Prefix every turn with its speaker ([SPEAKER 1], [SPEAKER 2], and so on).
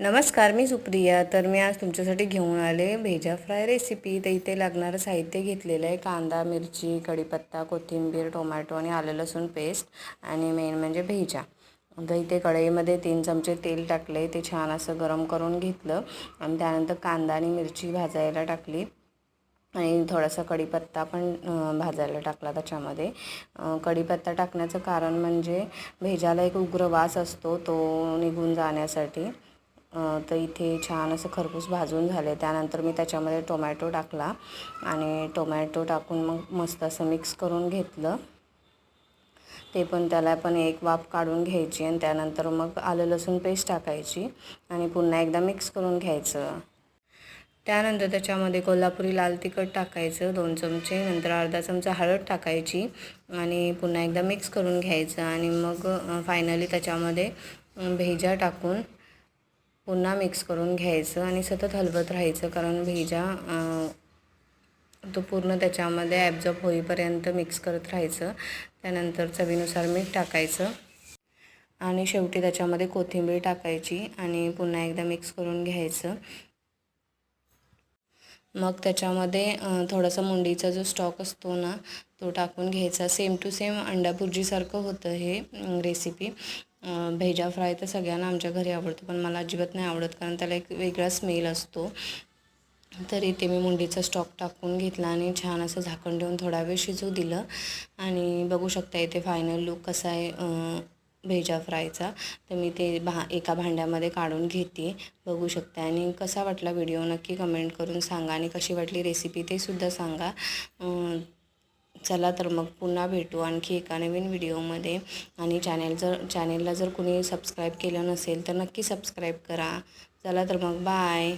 [SPEAKER 1] नमस्कार, मी सुप्रिया. तर मी आज तुमच्यासाठी घेऊन आले भेजा फ्राय रेसिपी. तर इथे लागणारं साहित्य घेतलेलं आहे: कांदा, मिरची, कढीपत्ता, कोथिंबीर, टोमॅटो आणि आलं लसूण पेस्ट आणि मेन म्हणजे भेजा. तर इथे कढईमध्ये 3 चमचे तेल टाकले. ते छान असं गरम करून घेतलं आणि त्यानंतर कांदा आणि मिरची भाजायला टाकली आणि थोडासा कढीपत्ता पण भाजायला टाकला त्याच्यामध्ये. कढीपत्ता टाकण्याचं कारण म्हणजे भेजाला एक उग्र वास असतो, तो निघून जाण्यासाठी. तर इथे छान असं खरपूस भाजून झाले. त्यानंतर मी त्याच्यामध्ये टोमॅटो टाकला आणि टोमॅटो टाकून मग मस्त असं मिक्स करून घेतलं. ते पण त्याला पण एक वाफ काढून घ्यायची आणि त्यानंतर मग आलं लसूण पेस्ट टाकायची आणि पुन्हा एकदा मिक्स करून घ्यायचं. त्यानंतर त्याच्यामध्ये कोल्हापुरी लाल तिखट टाकायचं 2 चमचे, नंतर अर्धा चमचा हळद टाकायची आणि पुन्हा एकदा मिक्स करून घ्यायचं आणि मग फायनली त्याच्यामध्ये भेजा टाकून पुन्हा मिक्स करून घ्यायचं आणि सतत हलवत राहायचं, कारण भेजा तो पूर्ण त्याच्यामध्ये ॲब्झॉर्ब होईपर्यंत मिक्स करत राहायचं. त्यानंतर चवीनुसार मीठ टाकायचं आणि शेवटी त्याच्यामध्ये कोथिंबीर टाकायची आणि पुन्हा एकदा मिक्स करून घ्यायचं. मग त्याच्यामध्ये थोडासा मुंडीचा जो स्टॉक असतो ना, तो टाकून घ्यायचा. सेम टू सेम अंडा भुर्जीसारखं होतं हे रेसिपी. भेजा फ्राय तर सगळ्यांना आमच्या घरी आवडतं, पण मला अजिबात नाही आवडत, कारण त्याला एक वेगळा स्मेल असतो. तर इथे मी मुंडीचा स्टॉक टाकून घेतला आणि छान असं झाकण ठेवून थोडा वेळ शिजू दिलं आणि बघू शकता इथे फायनल लूक कसा आहे भेजा फ्रायचा. तर मी ते एका भांड्यामध्ये काढून घेते, बघू शकता. आणि कसा वाटला व्हिडिओ नक्की कमेंट करून सांगा आणि कशी वाटली रेसिपी ते सुद्धा सांगा. चला तर मग पुन्हा भेटू आणखी एका नवीन व्हिडिओमध्ये. आणि चॅनेलला जर कुणी सबस्क्राईब केलं नसेल तर नक्की सबस्क्राईब करा. चला तर मग बाय.